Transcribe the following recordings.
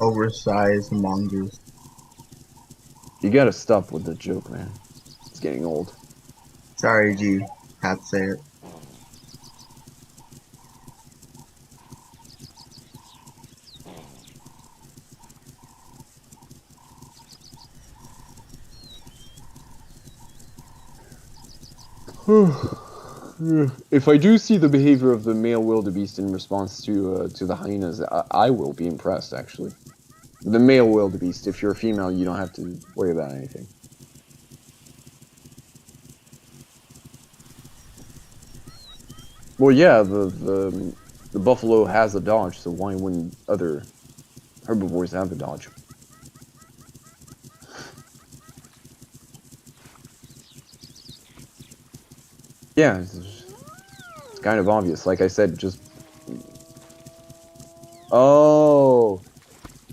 Oversized mongoose. You gotta stop with the joke, man. It's getting old. Sorry, G. Had to say it. If I do see the behavior of the male wildebeest in response to the hyenas, I will be impressed, actually. The male wildebeest. If you're a female, you don't have to worry about anything. Well, yeah, the buffalo has a dodge, so why wouldn't other herbivores have a dodge? Yeah, it's kind of obvious. Like I said, just... Oh!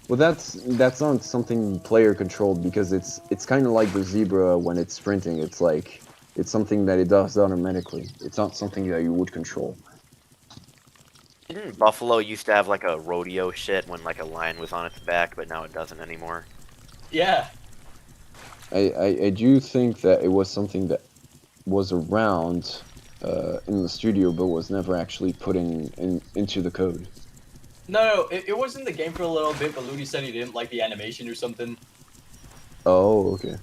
Well, that's not something player controlled, because it's kind of like the zebra when it's sprinting. It's like, it's something that it does automatically. It's not something that you would control. Didn't Buffalo used to have like a rodeo shit when like a lion was on its back, but now it doesn't anymore? Yeah. I do think that it was something that was around in the studio, but was never actually put into the code. No, it was in the game for a little bit, but Ludi said he didn't like the animation or something. Oh, okay.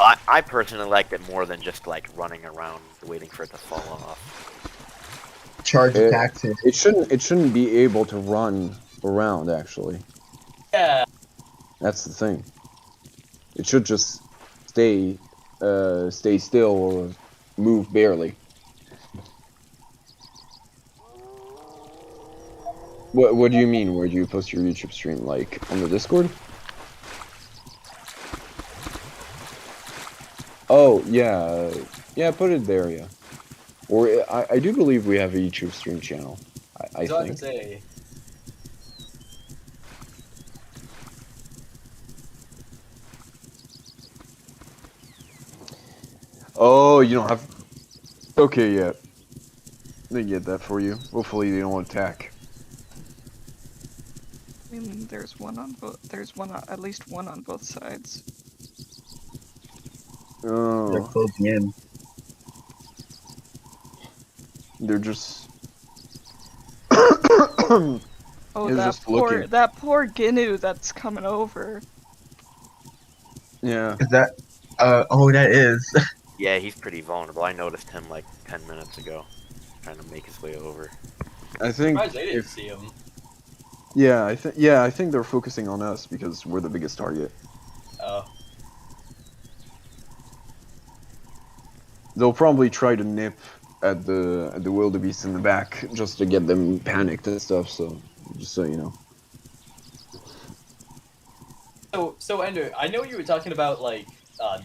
I personally liked it more than just like running around waiting for it to fall off. Charge attacks him. It shouldn't be able to run around, actually. Yeah. That's the thing. It should just stay still or move barely. What do you mean? Where do you post your YouTube stream? Like on the Discord? Oh yeah, yeah. Put it there, yeah. Or I do believe we have a YouTube stream channel. I think. Say. Oh, you don't have. Okay, yeah. They get that for you. Hopefully they don't attack. I mean, there's one on both. There's one, at least one on both sides. Oh. They're closing in. They're just. Oh, They're that poor Gnu that's coming over. Yeah. Is that? Oh, that is. Yeah, he's pretty vulnerable. I noticed him like 10 minutes ago, trying to make his way over. I think. Surprised they didn't see him. Yeah, I think they're focusing on us because we're the biggest target. Oh. They'll probably try to nip at the wildebeest in the back just to get them panicked and stuff. So just so you know. So Ender, I know you were talking about like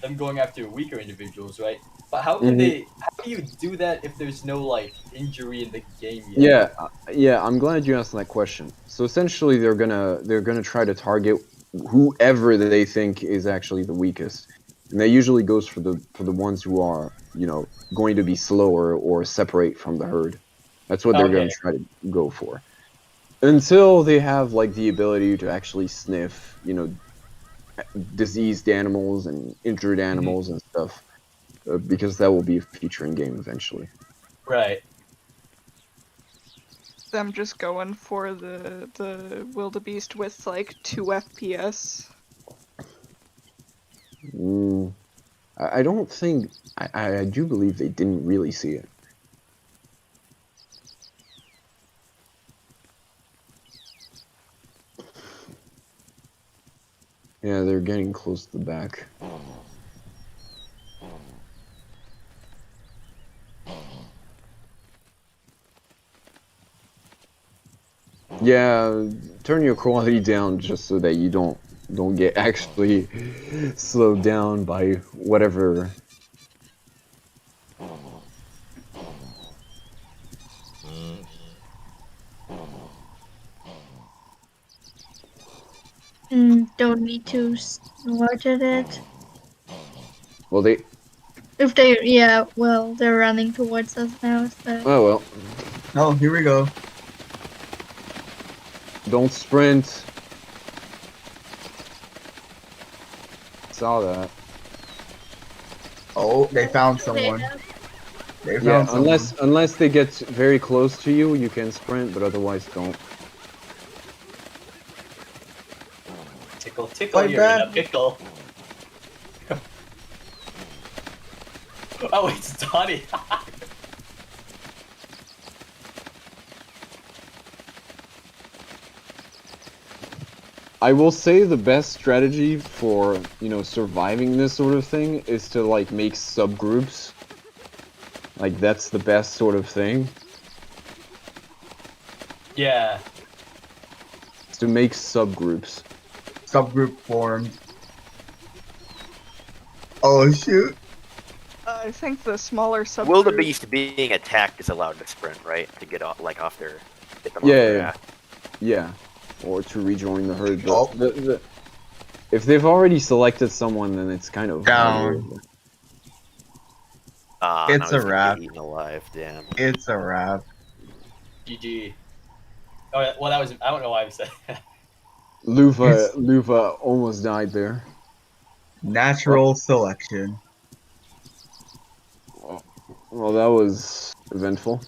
them going after weaker individuals, right? But how can they? How do you do that if there's no like injury in the game yet? Yeah. I'm glad you asked that question. So essentially, they're gonna try to target whoever they think is actually the weakest, and that usually goes for the ones who are going to be slower or separate from the herd. That's what they're gonna try to go for. Until they have like the ability to actually sniff, diseased animals and injured animals and stuff. Because that will be a feature in game eventually. Right. Them just going for the wildebeest with like 2 FPS. I don't think I do believe they didn't really see it. Yeah, they're getting close to the back. Yeah, turn your quality down just so that you don't get actually slowed down by whatever. Don't need to watch at it. Well, they. If they, yeah, well, they're running towards us now. So. Oh well. Oh, here we go. Don't sprint. Saw that. Oh, they found someone. They found Yeah, someone. unless they get very close to you, you can sprint, but otherwise don't. Tickle, tickle, Fight you're back. in a pickle. Oh, it's Donnie. I will say the best strategy for, you know, surviving this sort of thing is to, like, make subgroups. Like, that's the best sort of thing. Yeah. Is to make subgroups. Subgroup formed. Oh shoot! I think the smaller subgroup. Wildebeest being attacked is allowed to sprint, right? To get off, like off their, get them off Yeah, their yeah. ass. Yeah. Or to rejoin the herd. Oh. But if they've already selected someone, then it's kind of Down. harder. It's now he's a gonna wrap. get eaten alive, damn. It's a wrap. GG. Oh, yeah, well, that was. I don't know why I said that. Luva almost died there. Natural selection. Well, that was eventful.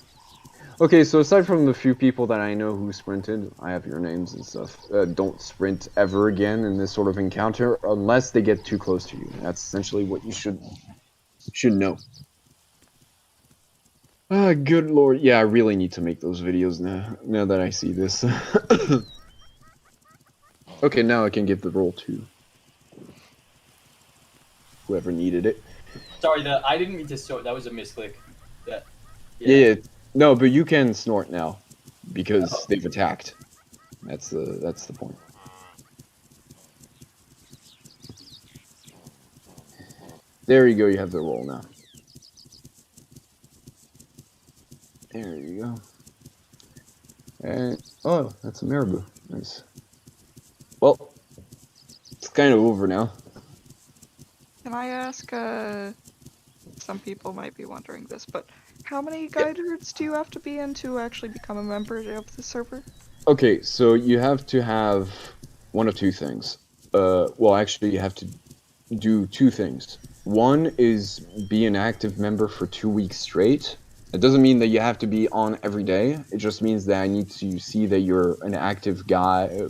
Okay, so aside from the few people that I know who sprinted, I have your names and stuff. Don't sprint ever again in this sort of encounter unless they get too close to you. That's essentially what you should know. Good lord. Yeah, I really need to make those videos now that I see this. Okay, now I can give the roll to whoever needed it. Sorry, I didn't mean to snort. That was a misclick. Yeah. No, but you can snort now because they've attacked. That's the point. There you go. You have the roll now. There you go. And oh, that's a marabou. Nice. Well, it's kind of over now. Can I ask, some people might be wondering this, but how many guide herds do you have to be in to actually become a member of the server? Okay, so you have to have one of two things. Well, actually, you have to do two things. One is be an active member for 2 weeks straight. It doesn't mean that you have to be on every day. It just means that I need to see that you're an active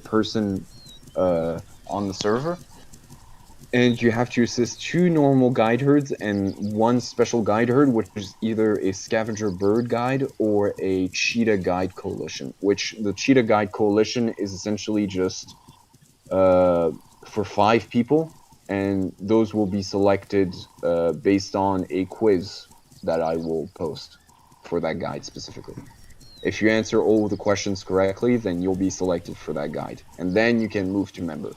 person on the server. And you have to assist 2 normal guide herds and 1 special guide herd, which is either a scavenger bird guide or a cheetah guide coalition. Which the cheetah guide coalition is essentially just for 5 people, and those will be selected based on a quiz that I will post for that guide specifically. If you answer all of the questions correctly, then you'll be selected for that guide, and then you can move to member.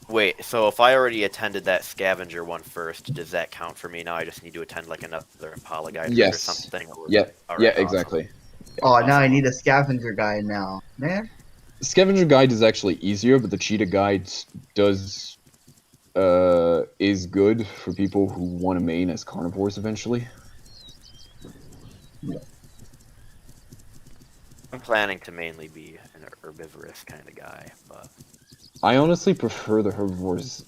Wait, so if I already attended that scavenger one first, does that count for me now? I just need to attend like another Impala guide Yes. or something? Or... Yeah, Alright, yeah, awesome. exactly. Oh, now I Awesome. need a scavenger guide now, man. Scavenger guide is actually easier, but the cheetah guide is good for people who want to main as carnivores eventually. I'm planning to mainly be an herbivorous kind of guy, but I honestly prefer the herbivores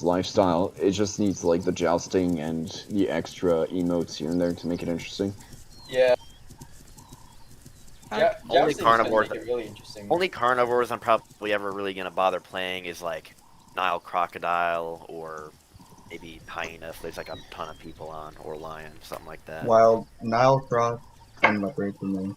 lifestyle. It just needs like the jousting and the extra emotes here and there to make it interesting. Yeah. I- Only Jousting's gonna carnivores- make it really interesting. only carnivores I'm probably ever really gonna bother playing is like Nile crocodile or maybe hyena if there's like a ton of people on, or lion, something like that. Wild Nile croc and leopard for me.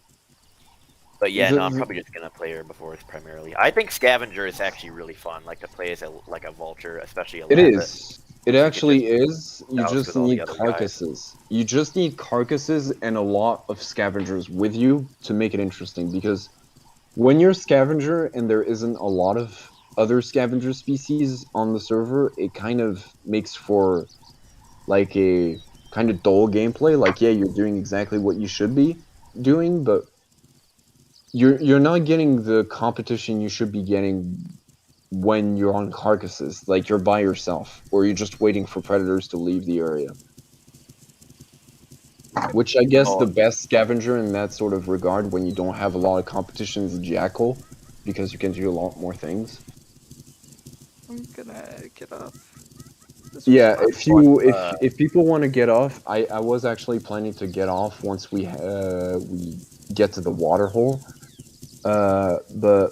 But yeah, The- no, I'm probably just gonna play herbivores primarily. I think scavenger is actually really fun, like to play as a vulture, especially a It rabbit. is. It actually is. You douse just with all the need other guys. carcasses. You just need carcasses and a lot of scavengers with you to make it interesting. Because when you're a scavenger and there isn't a lot of other scavenger species on the server, it kind of makes for like a kind of dull gameplay. Like, yeah, you're doing exactly what you should be doing, but you're not getting the competition you should be getting when you're on carcasses. Like, you're by yourself, or you're just waiting for predators to leave the area. Which I guess Oh. the best scavenger in that sort of regard, when you don't have a lot of competition, is Jackal, because you can do a lot more things. I'm gonna get up. This was Yeah, fun. if people want to get off, I was actually planning to get off once we get to the water hole. But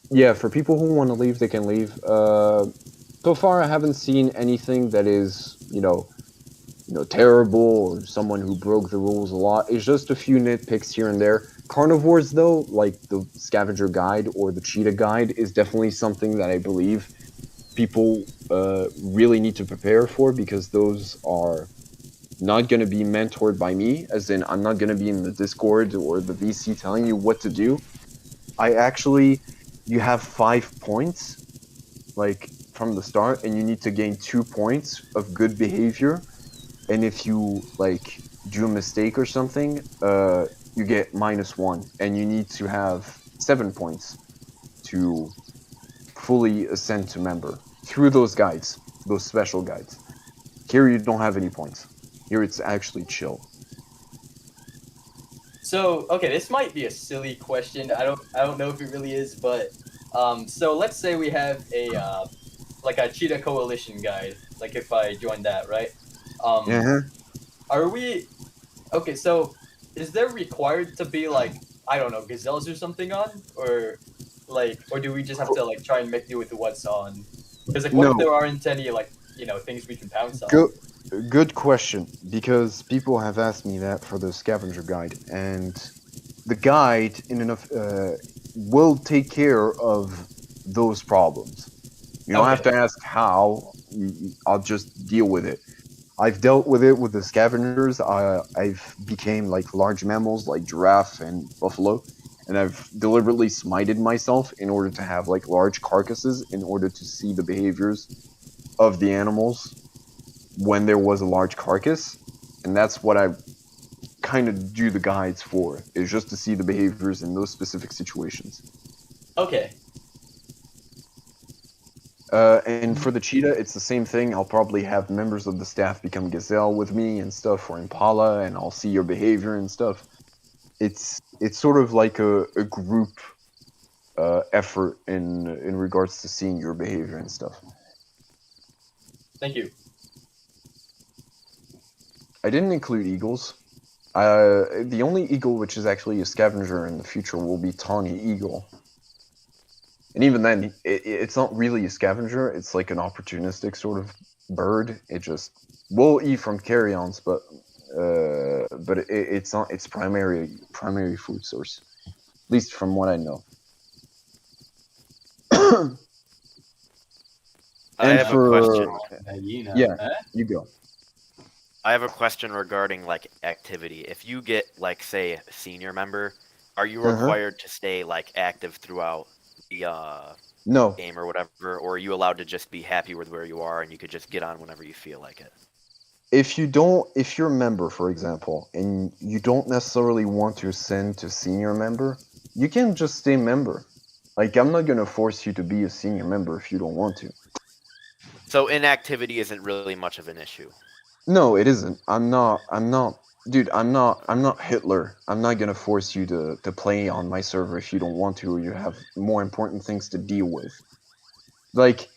yeah, for people who want to leave, they can leave. So far, I haven't seen anything that is terrible or someone who broke the rules a lot. It's just a few nitpicks here and there. Carnivores, though, like the scavenger guide or the cheetah guide, is definitely something that I believe people really need to prepare for, because those are not going to be mentored by me, as in I'm not going to be in the Discord or the VC telling you what to do. You have 5 points, like, from the start, and you need to gain 2 points of good behavior. And if you, like, do a mistake or something, you get -1, and you need to have 7 points to fully ascend to member through those guides, those special guides. Here you don't have any points. Here it's actually chill. So okay, this might be a silly question. I don't know if it really is, but so let's say we have a like a cheetah coalition guide. Like if I join that, right? Uh-huh. Are we okay? So is there required to be like I don't know gazelles or something on, or do we just have to like try and make do with what's on? Because like what if No. there aren't any like things we can pounce on? Good question, because people have asked me that for the scavenger guide, and the guide will take care of those problems. You don't have Okay. to ask how. I'll just deal with it. I've dealt with it with the scavengers. I've became like large mammals like giraffe and buffalo, and I've deliberately smited myself in order to have like large carcasses in order to see the behaviors of the animals when there was a large carcass, and that's what I kind of do the guides for, is just to see the behaviors in those specific situations. Okay. And for the cheetah, it's the same thing. I'll probably have members of the staff become gazelle with me and stuff, or impala, and I'll see your behavior and stuff. It's sort of like a group effort in regards to seeing your behavior and stuff. Thank you. I didn't include eagles. The only eagle which is actually a scavenger in the future will be tawny eagle. And even then, it's not really a scavenger. It's like an opportunistic sort of bird. It just will eat from carrions, but it's not its primary food source, at least from what I know. I have a question. Hyena. Yeah. Huh? You go. I have a question regarding like activity. If you get like say a senior member, are you required to stay like active throughout the No. game or whatever, or are you allowed to just be happy with where you are and you could just get on whenever you feel like it? If you're a member, for example, and you don't necessarily want to ascend to senior member, you can just stay member. Like, I'm not gonna force you to be a senior member if you don't want to. So inactivity isn't really much of an issue. No, it isn't. Dude, I'm not Hitler. I'm not gonna force you to play on my server if you don't want to, or you have more important things to deal with. Like,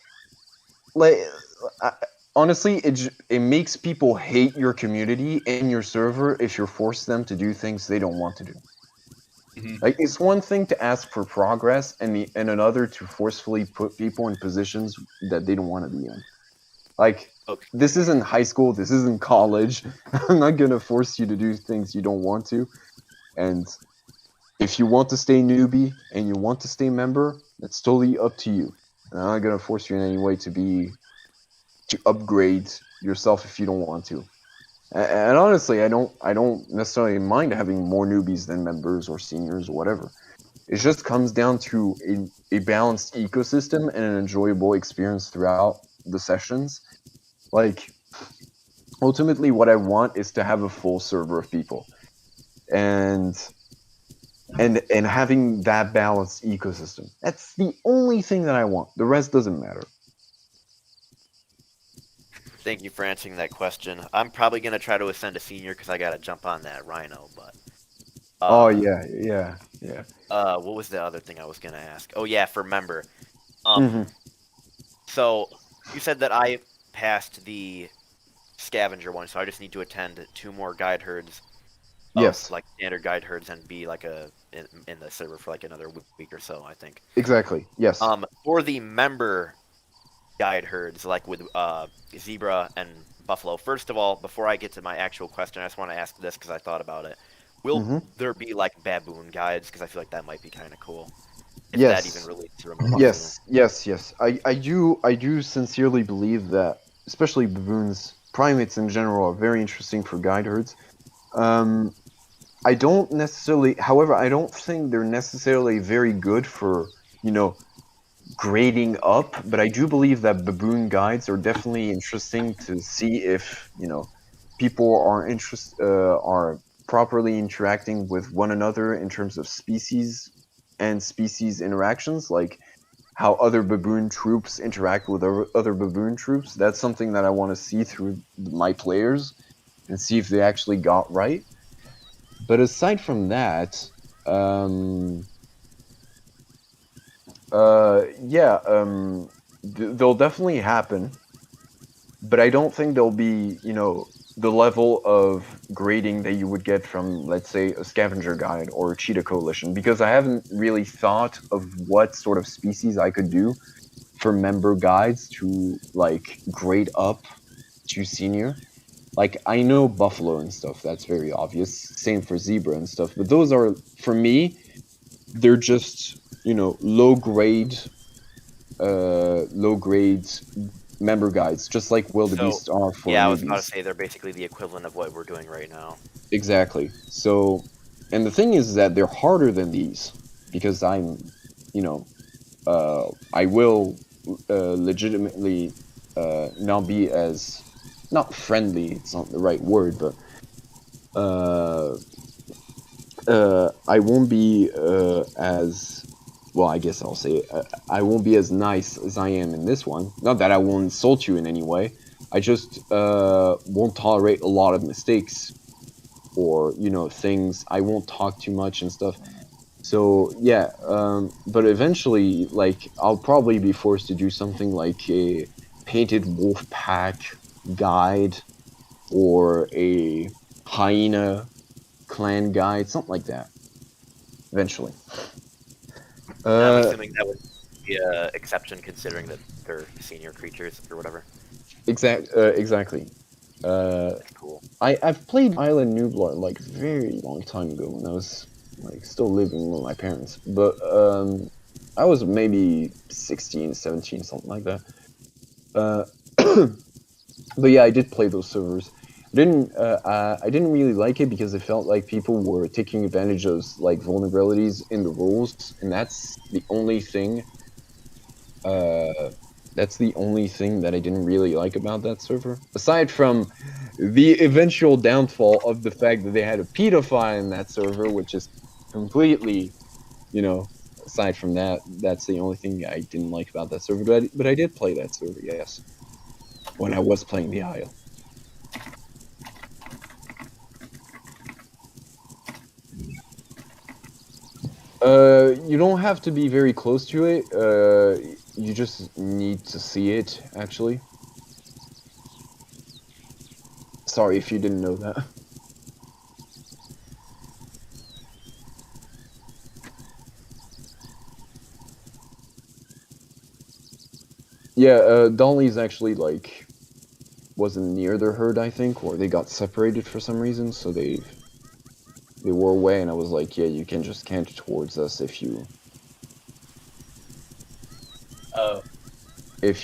I, honestly, it makes people hate your community and your server if you force them to do things they don't want to do. Mhm. Like, it's one thing to ask for progress, and another to forcefully put people in positions that they don't want to be in. Like, Okay. this isn't high school, this isn't college. I'm not gonna force you to do things you don't want to. And if you want to stay newbie and you want to stay member, that's totally up to you. And I'm not gonna force you in any way to upgrade yourself if you don't want to. And honestly, I don't necessarily mind having more newbies than members or seniors or whatever. It just comes down to a balanced ecosystem and an enjoyable experience throughout the sessions. Like, ultimately, what I want is to have a full server of people, and having that balanced ecosystem. That's the only thing that I want. The rest doesn't matter. Thank you for answering that question. I'm probably gonna try to ascend to senior because I gotta jump on that rhino. But Oh yeah, yeah, yeah. what was the other thing I was gonna ask? Oh yeah, for member. hmm So you said that I passed the scavenger one, so I just need to attend 2 more guide herds of Yes, like standard guide herds and be like in the server for like another week or so, I think. exactly. Yes. For the member guide herds, like with zebra and buffalo. First of all, before I get to my actual question, I just want to ask this because I thought about it. Will hmm there be like baboon guides? Because I feel like that might be kind of cool. If that even Yes. relates to remotely. Yes. Yes. Yes. I do sincerely believe that, especially baboons, primates in general, are very interesting for guide herds. Um, I don't necessarily, however, I don't think they're necessarily very good for, you know, grading up, but I do believe that baboon guides are definitely interesting to see if, people are properly interacting with one another in terms of species and species interactions, like how other baboon troops interact with other baboon troops. That's something that I want to see through my players and see if they actually got right. But aside from that, um, yeah, they'll definitely happen, but I don't think they'll be, the level of grading that you would get from, let's say, a scavenger guide or a cheetah coalition, because I haven't really thought of what sort of species I could do for member guides to like grade up to senior. Like I know buffalo and stuff, that's very obvious. Same for zebra and stuff, but those are for me, they're just low grade member guides, just like So wildebeest are for yeah, I was about to newbies. say they're basically the equivalent of what we're doing right now. Exactly. So, and the thing is that they're harder than these because I will legitimately not be as not friendly. It's not the right word, but I won't be as well. I guess I'll say it. I won't be as nice as I am in this one. Not that I won't insult you in any way. I just won't tolerate a lot of mistakes or things. I won't talk too much and stuff. So yeah, but eventually, like I'll probably be forced to do something like a painted wolf pack guide or a hyena clan guide, something like that. Eventually. And I'm assuming that would be a exception considering that they're senior creatures or whatever. Exactly. That's cool. I've played Island Nublar like a very long time ago when I was like still living with my parents, but I was maybe 16, 17, something like that. But yeah, I did play those servers. I didn't really like it because it felt like people were taking advantage of like vulnerabilities in the rules, and that's the only thing. That's the only thing that I didn't really like about that server. Aside from the eventual downfall of the fact that they had a pedophile in that server, which is completely, aside from that, that's the only thing I didn't like about that server. But I did play that server, yes, when I was playing the Isle. You don't have to be very close to it. You just need to see it, actually. Sorry if you didn't know that. Yeah, Dolly's actually, like, wasn't near their herd, I think, or they got separated for some reason, so they were away, and I was like, yeah, you can just canter towards us if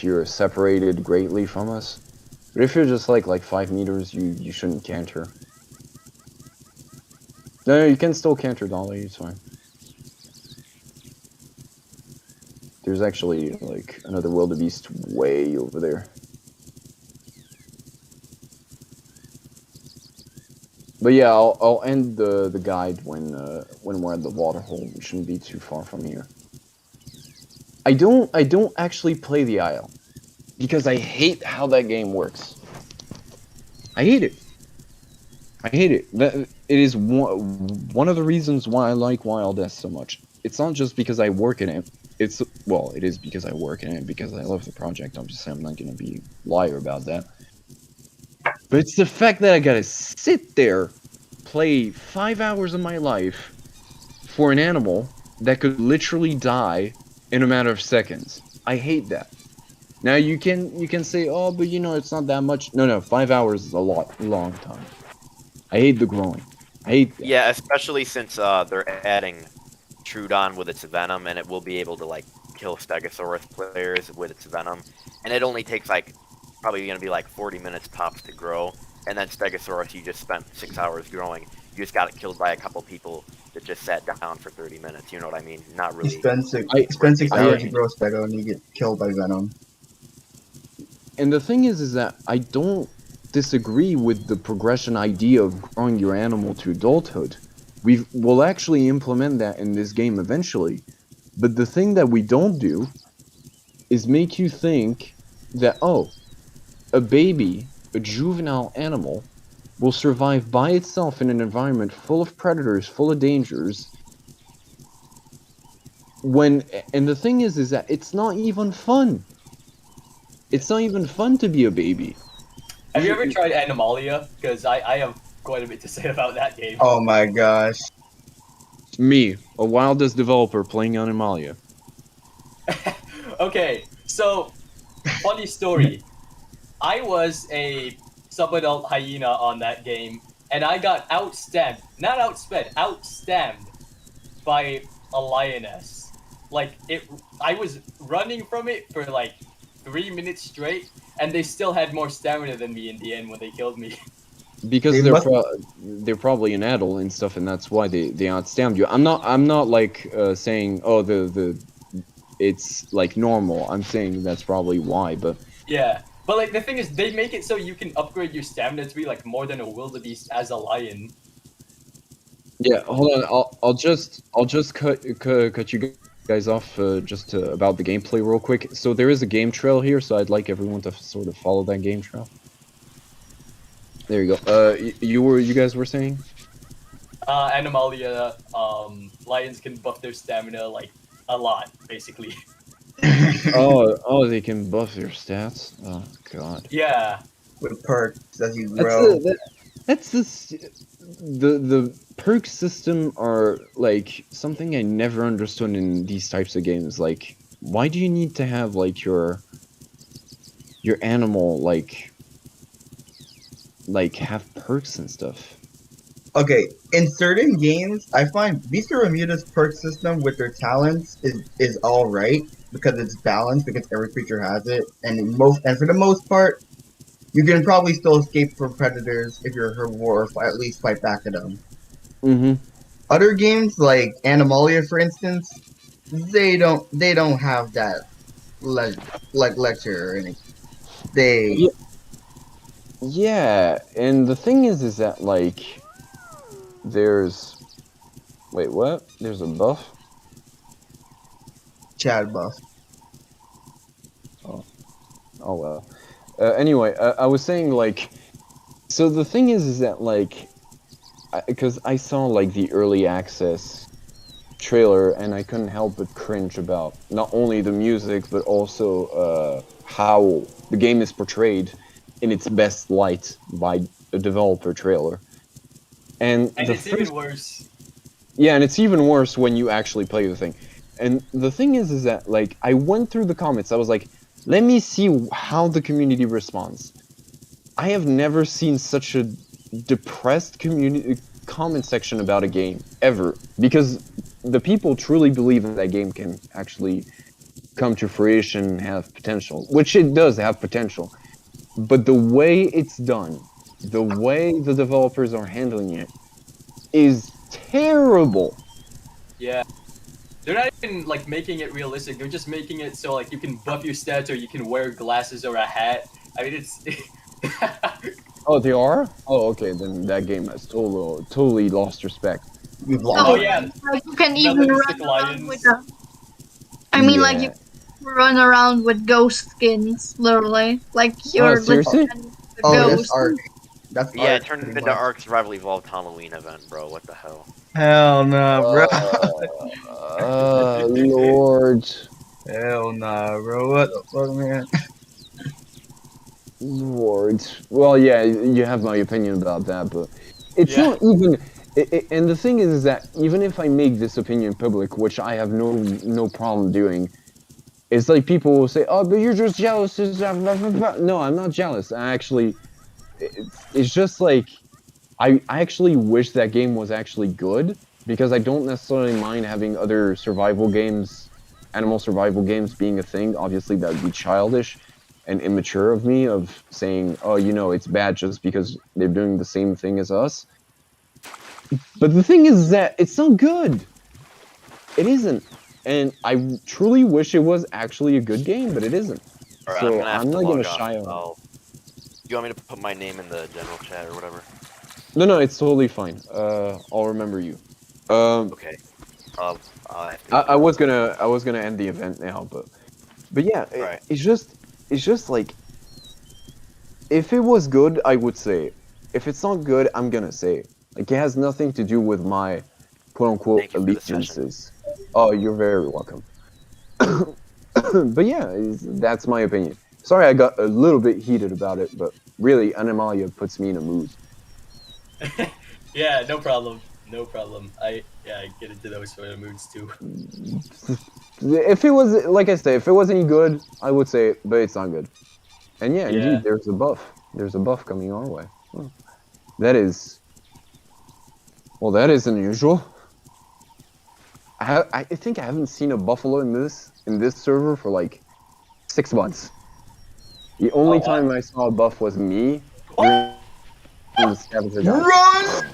you're separated greatly from us. But if you're just like 5 meters, you shouldn't canter. No, you can still canter, Dolly, it's fine. There's actually like another wildebeest way over there. But yeah, I'll end the guide when we're at the waterhole. We shouldn't be too far from here. I don't actually play the Isle because I hate how that game works. I hate it. I hate it. It is one of the reasons why I like Wild S so much. It's not just because I work in it. Well, it is because I work in it, because I love the project. Obviously, I'm not gonna be a liar about that. But it's the fact that I gotta sit there, play 5 hours of my life for an animal that could literally die in a matter of seconds. I hate that. Now you can say, oh, but you know, it's not that much. No, 5 hours is a long time. I hate the growing. I hate that. Yeah, especially since they're adding Trudon with its venom, and it will be able to like kill Stegosaurus players with its venom, and it only takes like probably gonna be like 40 minutes tops to grow, and then Stegosaurus you just spent 6 hours growing. You just got it killed by a couple people that just sat down for 30 minutes. You know what I mean? Not You really. spend 6 hours to grow Stego and you get killed by Venom. And the thing is that I don't disagree with the progression idea of growing your animal to adulthood. We'll actually implement that in this game eventually. But the thing that we don't do is make you think that, oh, a baby, a juvenile animal, will survive by itself in an environment full of predators, full of dangers. And the thing is that it's not even fun. It's not even fun to be a baby. Have you ever tried Animalia? Because I have quite a bit to say about that game. Oh my gosh. Me, a Wildest developer playing Animalia. Okay, so funny story. I was a sub-adult hyena on that game, and I got outstamped, not outsped, outstamped by a lioness. Like I was running from it for like 3 minutes straight, and they still had more stamina than me in the end when they killed me. Because They they're probably an adult and stuff, and that's why they outstamped you. I'm not like saying, oh, it's like normal. I'm saying that's probably why, but Yeah, but like the thing is, they make it so you can upgrade your stamina to be like more than a wildebeest as a lion. yeah. Hold on, I'll just cut you guys off just about the gameplay real quick. So there is a game trail here, so I'd like everyone to sort of follow that game trail. There you go. You guys were saying? Animalia, lions can buff their stamina like a lot, basically. Oh, they can buff their stats. Oh god. Yeah. With perks as you grow. The perk system are like something I never understood in these types of games. Like, why do you need to have like your animal like have perks and stuff? Okay, in certain games, I find Beast of Bermuda's perk system with their talents is alright because it's balanced because every creature has it, and for the most part, you can probably still escape from predators if you're a herbivore, or at least fight back at them. Mm-hmm. Other games like Animalia, for instance, they don't have that lecture or anything. Yeah, and the thing is that like there's wait, what? There's a buff? Chad buff. Oh well. Anyway, I was saying like, so the thing is that like, because I saw like the early access trailer and I couldn't help but cringe about not only the music but also how the game is portrayed in its best light by a developer trailer. And It's even worse. Yeah, and it's even worse when you actually play the thing. And the thing is that like I went through the comments. I was like, let me see how the community responds. I have never seen such a depressed comment section about a game ever, because the people truly believe that game can actually come to fruition and have potential, which it does have potential. But the way it's done, the way the developers are handling it, is terrible. Yeah. They're not even like making it realistic. They're just making it so like you can buff your stats or you can wear glasses or a hat. I mean, it's. Oh, they are? Oh, okay. Then that game has totally lost respect. We've Oh, lost. yeah. Like you can even Realistic run around lions. with a... I mean, like you Yeah. run around with ghost skins, literally. Like you're seriously? literally a Oh, ghost. That's Yeah, art. it turned pretty into much. Ark Survival Evolved Halloween event, bro. What the hell? Hell nah, bro. Lord. Hell nah, bro. What the fuck, man? Lord. Well, yeah, you have my opinion about that, but it's Yeah. not even. And the thing is that even if I make this opinion public, which I have no problem doing, it's like people will say, "Oh, but you're just jealous." No, I'm not jealous. I actually, it's just like I actually wish that game was actually good because I don't necessarily mind having other survival games, animal survival games being a thing. Obviously, that would be childish and immature of me of saying, "Oh, it's bad just because they're doing the same thing as us." But the thing is that it's not good. It isn't. And I truly wish it was actually a good game, but it isn't. Alright, I'm So gonna have I'm to not gonna log off. shy away. You want me to put my name in the general chat or whatever? No, it's totally fine. I'll remember you. Okay. I'll have to I was gonna end the event now, but yeah, Right. it's just like if it was good, I would say it. If it's not good, I'm gonna say it. Like it has nothing to do with my quote unquote Thank you for the session. allegiances. Oh, you're very welcome. But yeah, that's my opinion. Sorry, I got a little bit heated about it, but really, Animalia puts me in a mood. Yeah, no problem. No problem. I get into those sort of moods too. If it was, like I say, if it was any good, I would say it, but it's not good. And yeah, Yeah. indeed, there's a buff. There's a buff coming our way. Oh. That is unusual. I think I haven't seen a buffalo in this server for like 6 months. The only Oh, wow. time I saw a buff was me during the scavenger hunt.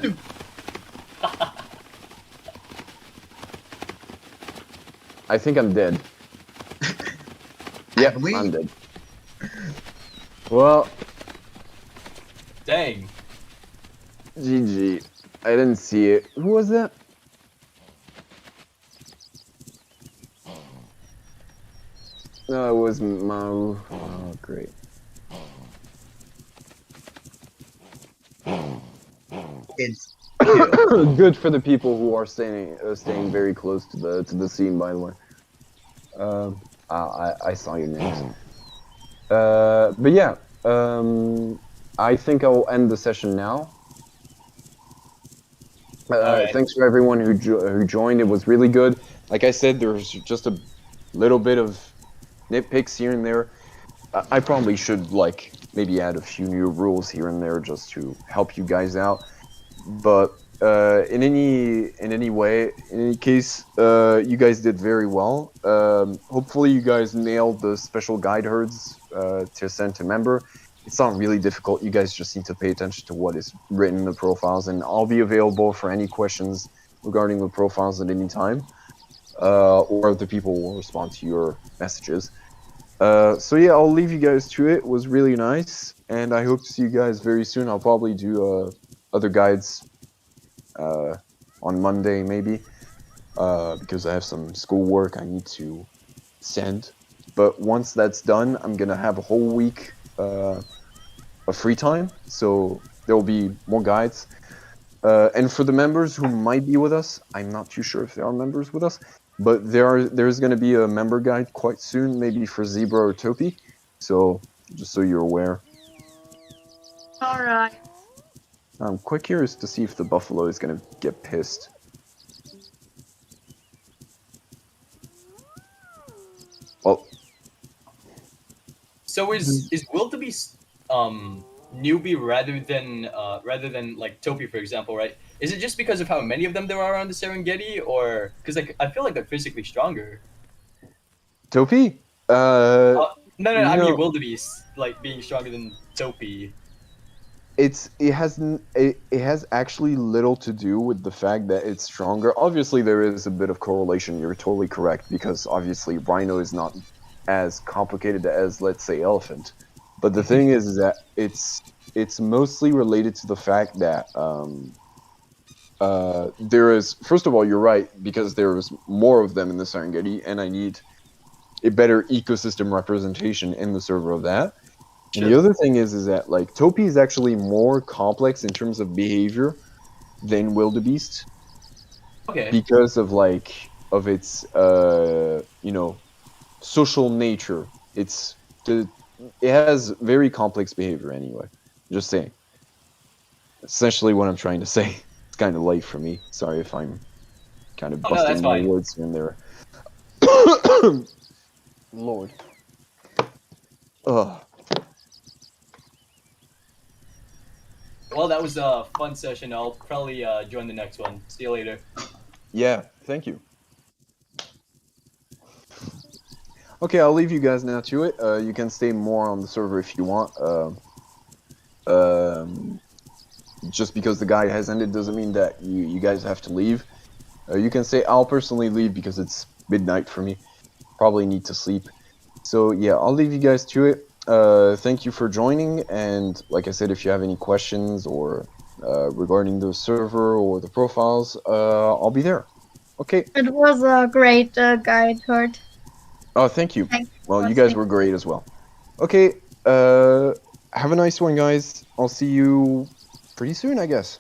Run! I think I'm dead. Yep, believe- I'm dead. Well, Dang. GG. I didn't see it. Who was that? No, it was Maru. Oh, great. It's Good for the people who are staying very close to the scene. By the way, I saw your names. But yeah, I think I'll end the session now. Alright. Thanks for everyone who joined. It was really good. Like I said, there's just a little bit of nitpicks here and there. I probably should maybe add a few new rules here and there just to help you guys out. But in any case, you guys did very well. Hopefully, you guys nailed the special guide herds to send to member. It's not really difficult. You guys just need to pay attention to what is written in the profiles, and I'll be available for any questions regarding the profiles at any time, or the people will respond to your messages. So yeah, I'll leave you guys to it. It was really nice, and I hope to see you guys very soon. I'll probably do other guides on Monday maybe, because I have some schoolwork I need to send. But once that's done, I'm gonna have a whole week of free time, so there will be more guides. And for the members who might be with us, I'm not too sure if there are members with us, but there's going to be a member guide quite soon, maybe for Zebra or Topi. So just so you're aware. Alright. I'm quite curious to see if the buffalo is going to get pissed. Well, So is wildebeest newbie rather than like Topi, for example, right? Is it just because of how many of them there are on the Serengeti, or because I feel like they're physically stronger? Topi? No, I know- mean wildebeest being stronger than Topi. it has actually little to do with the fact that it's stronger. Obviously, there is a bit of correlation. You're totally correct, because obviously rhino is not as complicated as, let's say, elephant. But the thing is that it's mostly related to the fact that there is, first of all, you're right, because there is more of them in the Serengeti, and I need a better ecosystem representation in the server of that. And the other thing is that like Topi is actually more complex in terms of behavior than wildebeest Okay. because of its social nature. It has very complex behavior anyway. Just saying. Essentially what I'm trying to say. It's kind of late for me. Sorry if I'm kind of Oh, no, that's busting my fine. words here and there. Lord. Ugh. Well, that was a fun session. I'll probably join the next one. See you later. Yeah, thank you. Okay, I'll leave you guys now to it. You can stay more on the server if you want. Just because the guide has ended doesn't mean that you guys have to leave. You can say I'll personally leave because it's midnight for me. Probably need to sleep. So yeah, I'll leave you guys to it. Thank you for joining, and like I said, if you have any questions or regarding the server or the profiles, I'll be there. Okay. It was a great guide, Hurt. Oh, thank you. Thanks for Well, you guys listening. were great as well. Okay. Have a nice one, guys. I'll see you pretty soon, I guess.